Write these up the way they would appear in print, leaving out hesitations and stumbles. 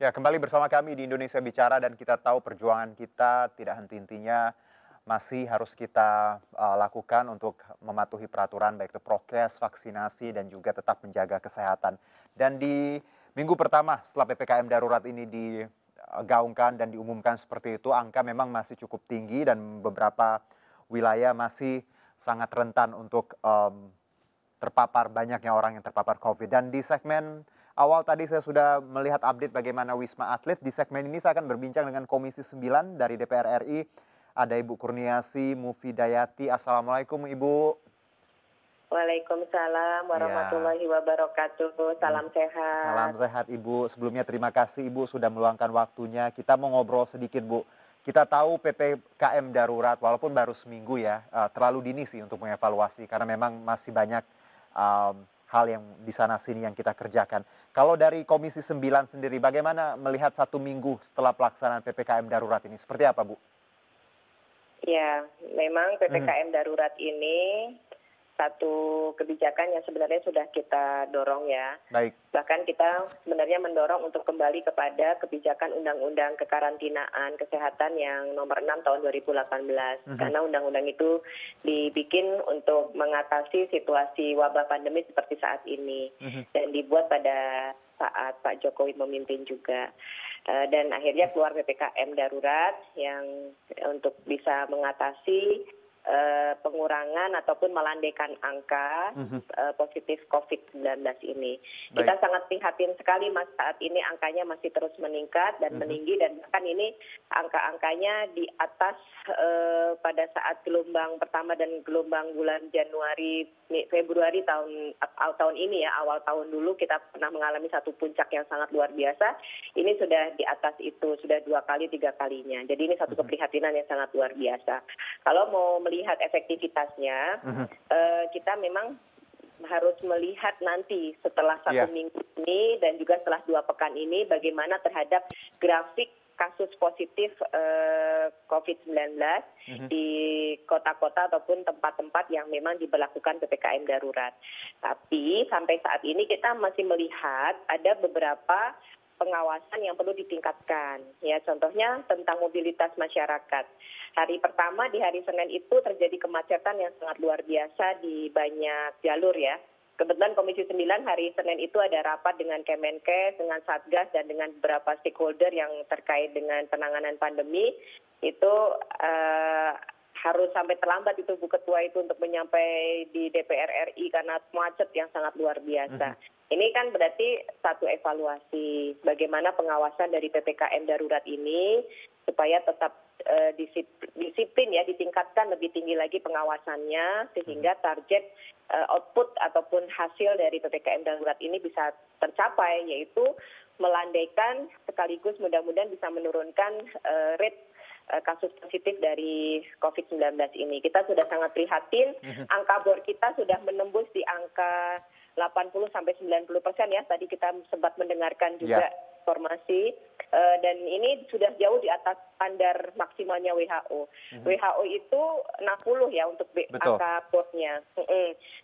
Ya, kembali bersama kami di Indonesia Bicara dan kita tahu perjuangan kita tidak henti-hentinya masih harus kita lakukan untuk mematuhi peraturan baik itu prokes, vaksinasi dan juga tetap menjaga kesehatan. Dan di minggu pertama setelah PPKM darurat ini digaungkan dan diumumkan seperti itu, angka memang masih cukup tinggi dan beberapa wilayah masih sangat rentan untuk terpapar banyaknya orang yang terpapar COVID. Dan di segmen awal tadi saya sudah melihat update bagaimana Wisma Atlet. Di segmen ini saya akan berbincang dengan Komisi 9 dari DPR RI. Ada Ibu Kurniasi Mufidayati. Assalamualaikum Ibu. Waalaikumsalam Ya, warahmatullahi wabarakatuh. Salam salam sehat. sehat Ibu. Sebelumnya terima kasih Ibu sudah meluangkan waktunya. Kita mau ngobrol sedikit Bu. Kita tahu PPKM darurat walaupun baru seminggu ya, terlalu dini sih untuk mengevaluasi karena memang masih banyak hal yang di sana sini yang kita kerjakan. Kalau dari Komisi 9 sendiri bagaimana melihat 1 minggu setelah pelaksanaan PPKM darurat ini? Seperti apa Bu? Ya, memang Mhm, PPKM darurat ini satu kebijakan yang sebenarnya sudah kita dorong ya. baik. Bahkan kita sebenarnya mendorong untuk kembali kepada kebijakan Undang-Undang Kekarantinaan Kesehatan yang nomor 6 tahun 2018. Mhm, Karena undang-undang itu dibikin untuk mengatasi situasi wabah pandemi seperti saat ini. mhm, Dan dibuat pada saat Pak Jokowi memimpin juga. Dan akhirnya keluar PPKM darurat yang untuk bisa mengatasi pengurangan ataupun melandaikan angka mhm, positif COVID-19 ini. baik. Kita sangat prihatin sekali Mas, saat ini angkanya masih terus meningkat dan Mhm, meninggi dan bahkan ini angka-angkanya di atas pada saat gelombang pertama dan gelombang bulan Januari Februari tahun ini ya, awal tahun dulu kita pernah mengalami satu puncak yang sangat luar biasa. Ini sudah di atas itu, sudah 2 kali 3 kalinya. Jadi ini satu mhm, keprihatinan yang sangat luar biasa. Kalau mau melihat efektivitasnya, mhm. kita memang harus melihat nanti setelah satu Iya. minggu ini dan juga setelah 2 pekan ini bagaimana terhadap grafik kasus positif COVID-19 Mhm, di kota-kota ataupun tempat-tempat yang memang diberlakukan PPKM darurat. Tapi sampai saat ini kita masih melihat ada beberapa pengawasan yang perlu ditingkatkan. Ya, contohnya tentang mobilitas masyarakat. Hari pertama di hari Senin itu terjadi kemacetan yang sangat luar biasa di banyak jalur ya. Kebetulan Komisi 9 hari Senin itu ada rapat dengan Kemenkes, dengan Satgas, dan dengan beberapa stakeholder yang terkait dengan penanganan pandemi. Itu harus sampai terlambat itu Bu Ketua itu untuk menyampai di DPR RI karena macet yang sangat luar biasa. mhm, Ini kan berarti satu evaluasi bagaimana pengawasan dari PPKM darurat ini supaya tetap disiplin ya, ditingkatkan lebih tinggi lagi pengawasannya mhm. sehingga target output ataupun hasil dari PPKM darurat ini bisa tercapai, yaitu melandaikan sekaligus mudah-mudahan bisa menurunkan rate kasus positif dari COVID-19 ini. Kita sudah sangat prihatin, Mhm. angka bor kita sudah menembus di angka 80-90% ya. Tadi kita sempat mendengarkan Ya. juga informasi dan ini sudah jauh di atas standar maksimalnya WHO. Mhm. WHO itu 60 ya untuk Betul. angka bornya.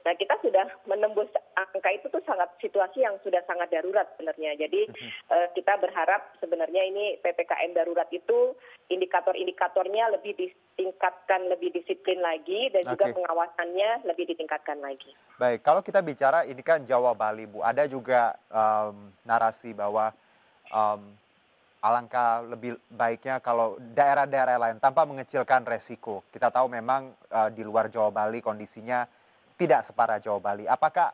Nah, kita sudah menembus angka itu tuh sangat situasi yang sudah sangat darurat sebenarnya. Jadi Mhm. kita berharap sebenarnya ini PPKM darurat itu indikator-indikatornya lebih ditingkatkan, lebih disiplin lagi dan juga Oke. pengawasannya lebih ditingkatkan lagi. Baik, kalau kita bicara ini kan Jawa Bali, Bu. Ada juga narasi bahwa mmm, alangkah lebih baiknya kalau daerah-daerah lain tanpa mengecilkan resiko. Kita tahu memang di luar Jawa Bali kondisinya tidak separah Jawa Bali. Apakah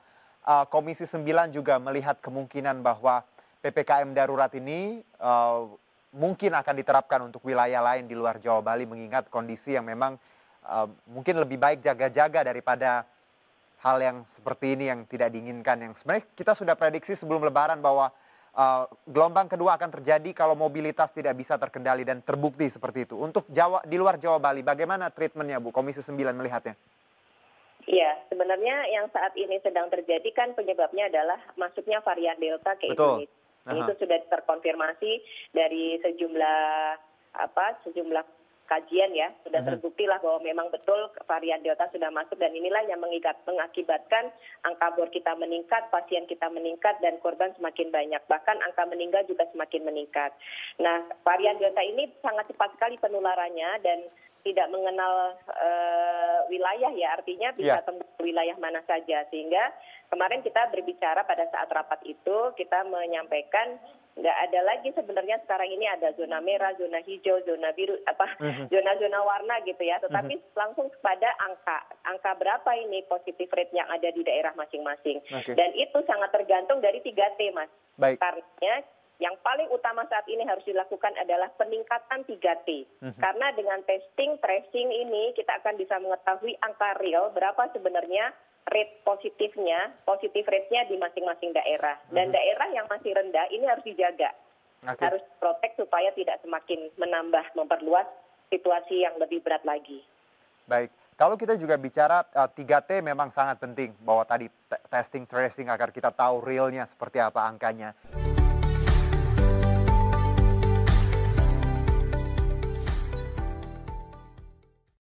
Komisi 9 juga melihat kemungkinan bahwa PPKM darurat ini mungkin akan diterapkan untuk wilayah lain di luar Jawa Bali mengingat kondisi yang memang mungkin lebih baik jaga-jaga daripada hal yang seperti ini yang tidak diinginkan, yang sebenarnya kita sudah prediksi sebelum Lebaran bahwa gelombang kedua akan terjadi kalau mobilitas tidak bisa terkendali dan terbukti seperti itu. Untuk di luar Jawa Bali, bagaimana treatmentnya Bu? Komisi 9 melihatnya? Iya, sebenarnya yang saat ini sedang terjadi kan penyebabnya adalah masuknya varian Delta ke Betul. Indonesia. Itu Aha. sudah terkonfirmasi dari sejumlah kajian ya, sudah terbukti lah bahwa memang betul varian Delta sudah masuk dan inilah yang mengakibatkan angka bor kita meningkat, pasien kita meningkat dan korban semakin banyak. Bahkan angka meninggal juga semakin meningkat. Nah, varian Delta ini sangat cepat sekali penularannya dan tidak mengenal wilayah ya, artinya bisa tembus wilayah mana saja. Sehingga kemarin kita berbicara pada saat rapat itu, kita menyampaikan nggak ada lagi sebenarnya sekarang ini ada zona merah, zona hijau, zona biru, zona-zona warna gitu ya. Tetapi langsung pada angka berapa ini positif rate yang ada di daerah masing-masing. Dan itu sangat tergantung dari 3T, Mas. Baik. Karena yang paling utama saat ini harus dilakukan adalah peningkatan 3T. Karena dengan testing, tracing ini kita akan bisa mengetahui angka real berapa sebenarnya rate positif rate-nya di masing-masing daerah. Dan daerah yang masih rendah ini harus dijaga. Harus protek supaya tidak semakin menambah, memperluas situasi yang lebih berat lagi. Baik. Kalau kita juga bicara 3T memang sangat penting bahwa tadi testing, tracing agar kita tahu realnya seperti apa angkanya.